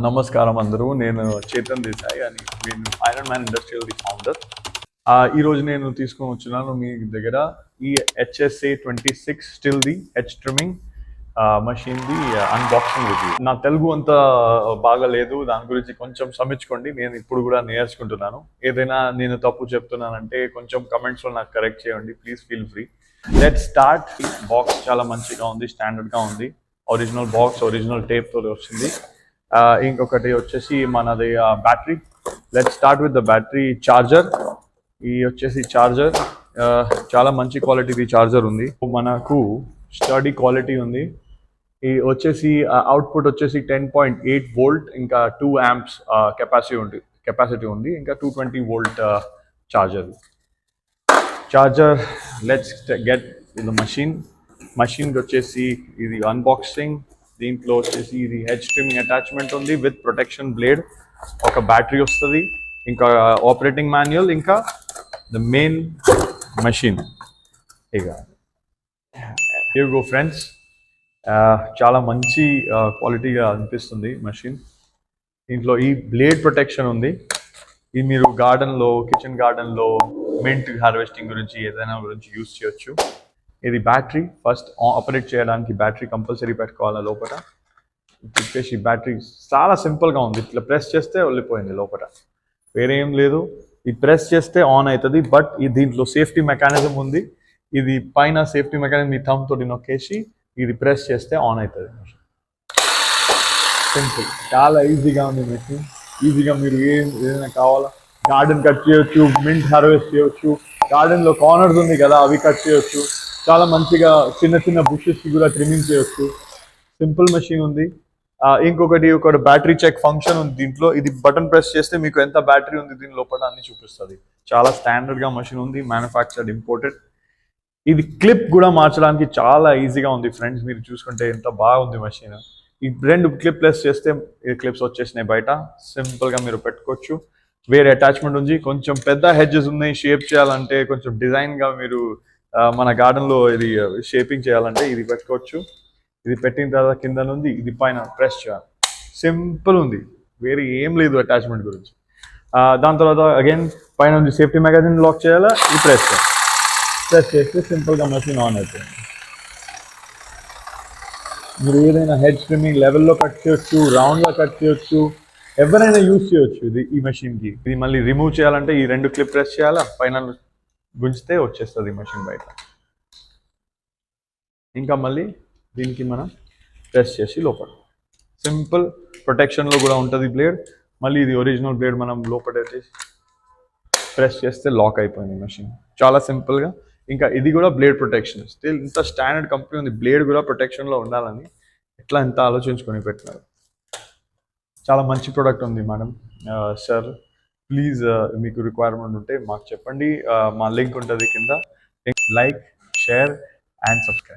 నమస్కారం అందరూ. నేను చేతన్ దేశాయ్ అని నేను ఐరన్ మ్యాన్ ఇండస్ట్రియల్ ఫౌండర్. ఈరోజు నేను తీసుకొని వచ్చినాను మీ దగ్గర ఈ HSA26 Stihl the hedge trimming మషిన్ది అన్బాక్సింగ్ రివ్యూ. నా తెలుగు అంత బాగా లేదు, దాని గురించి కొంచెం సమీక్షకోండి. నేను ఇప్పుడు కూడా నేర్చుకుంటున్నాను. ఏదైనా నేను తప్పు చెప్తున్నానంటే కొంచెం కమెంట్స్లో నాకు కరెక్ట్ చేయండి, please feel free. Let start. Box చాలా మంచిగా ఉంది, స్టాండర్డ్గా ఉంది. ఒరిజినల్ బాక్స్, ఒరిజినల్ టేప్తో వచ్చింది. ఇంకొకటి వచ్చేసి మనది battery. Let start with the battery. Charger, ఈ వచ్చేసి చార్జర్ చాలా మంచి క్వాలిటీ చార్జర్ ఉంది. మనకు స్టడీ క్వాలిటీ ఉంది. ఈ వచ్చేసి అవుట్పుట్ వచ్చేసి 10.8 వోల్ట్, ఇంకా 2 amps కెపాసిటీ ఉంది, ఇంకా 220 volt charger. Let's get the machine వచ్చేసి ఇది అన్బాక్సింగ్. దీంట్లో వచ్చేసి ఇది హెచ్ ట్రిమ్మింగ్ అటాచ్మెంట్ ఉంది విత్ ప్రొటెక్షన్ బ్లేడ్, ఒక బ్యాటరీ వస్తుంది, ఇంకా ఆపరేటింగ్ మాన్యువల్, ఇంకా ద మెయిన్ మషిన్. ఇక హియర్ గో ఫ్రెండ్స్. చాలా మంచి క్వాలిటీగా అనిపిస్తుంది మషిన్. దీంట్లో ఈ బ్లేడ్ ప్రొటెక్షన్ ఉంది. ఇది మీరు గార్డెన్లో, కిచెన్ గార్డెన్లో మింట్ హార్వెస్టింగ్ గురించి ఏదైనా గురించి యూజ్ చేయొచ్చు. ఇది బ్యాటరీ. ఫస్ట్ ఆపరేట్ చేయడానికి బ్యాటరీ కంపల్సరీ పెట్టుకోవాలి లోపల. చెప్పేసి బ్యాటరీ చాలా సింపుల్గా ఉంది. ఇట్లా ప్రెస్ చేస్తే వెళ్ళిపోయింది లోపల, వేరే ఏం లేదు. ఇది ప్రెస్ చేస్తే ఆన్ అవుతుంది. బట్ దీంట్లో సేఫ్టీ మెకానిజం ఉంది. ఇది పైన సేఫ్టీ మెకానిజం మీ థంబ్ తోటి నొక్కేసి ఇది ప్రెస్ చేస్తే ఆన్ అవుతుంది. సింపుల్, చాలా ఈజీగా ఉంది మెషిన్. ఈజీగా మీరు ఏదైనా కావాలా గార్డెన్ కట్ చేయొచ్చు, మింట్ హార్వెస్ట్ చేయొచ్చు. గార్డెన్లో కార్నర్స్ ఉంది కదా, అవి కట్ చేయొచ్చు. చాలా మంచిగా చిన్న చిన్న బుషెస్కి కూడా ట్రిమ్మింగ్ చేయొచ్చు. సింపుల్ మెషిన్ ఉంది. ఇంకొకటి బ్యాటరీ చెక్ ఫంక్షన్ ఉంది దీంట్లో. ఇది బటన్ ప్రెస్ చేస్తే మీకు ఎంత బ్యాటరీ ఉంది దీని లోపల అన్ని చూపిస్తుంది. చాలా స్టాండర్డ్గా మెషిన్ ఉంది, మ్యానుఫ్యాక్చర్డ్, ఇంపోర్టెడ్. ఇది క్లిప్ కూడా మార్చడానికి చాలా ఈజీగా ఉంది ఫ్రెండ్స్. మీరు చూసుకుంటే ఎంత బాగుంది మెషిన్. ఈ 2 క్లిప్ ప్రెస్ చేస్తే ఈ క్లిప్స్ వచ్చేసినాయి బయట. సింపుల్గా మీరు పెట్టుకోవచ్చు. వేరే అటాచ్మెంట్ ఉంది. కొంచెం పెద్ద హెడ్జెస్ ఉన్నాయి, షేప్ చేయాలంటే కొంచెం డిజైన్గా మీరు మన గార్డెన్లో ఇది షేపింగ్ చేయాలంటే ఇది పెట్టుకోవచ్చు. ఇది పెట్టిన తర్వాత కింద నుండి ఇది పైన ప్రెస్ చేయాలి. సింపుల్ ఉంది, వేరే ఏం లేదు అటాచ్మెంట్ గురించి. దాని తర్వాత అగైన్ పైన ఉంది సేఫ్టీ మెకానిజం లాక్ చేయాలా, ఇది ప్రెస్ చేస్తే సింపుల్గా మెషిన్ ఆన్ అవుతుంది. మీరు ఏదైనా హెడ్ ట్రిమ్మింగ్ లెవెల్లో కట్ చేయొచ్చు, రౌండ్లో కట్ చేయొచ్చు, ఎవరైనా యూజ్ చేయొచ్చు ఇది ఈ మెషిన్కి. ఇది మళ్ళీ రిమూవ్ చేయాలంటే ఈ 2 క్లిప్ ప్రెస్ చేయాలా, పైన గుంజితే వచ్చేస్తుంది మెషిన్ బయట. ఇంకా మళ్ళీ దీనికి మనం ప్రెస్ చేసి లోపల సింపుల్ ప్రొటెక్షన్లో కూడా ఉంటుంది బ్లేడ్. మళ్ళీ ఇది ఒరిజినల్ బ్లేడ్ మనం లోపల ప్రెస్ చేస్తే లాక్ అయిపోయింది మెషిన్. చాలా సింపుల్గా. ఇంకా ఇది కూడా బ్లేడ్ ప్రొటెక్షన్. స్టిల్ ఇంత స్టాండర్డ్ కంపెనీ ఉంది, బ్లేడ్ కూడా ప్రొటెక్షన్లో ఉండాలని ఎట్లా ఎంత ఆలోచించుకొని పెట్టినారు. చాలా మంచి ప్రోడక్ట్ ఉంది మేడం. సార్ ప్లీజ్ మీకు రిక్వైర్మెంట్ ఉంటే మాకు చెప్పండి. మా లింక్ ఉంటుంది కింద. Like, share and subscribe.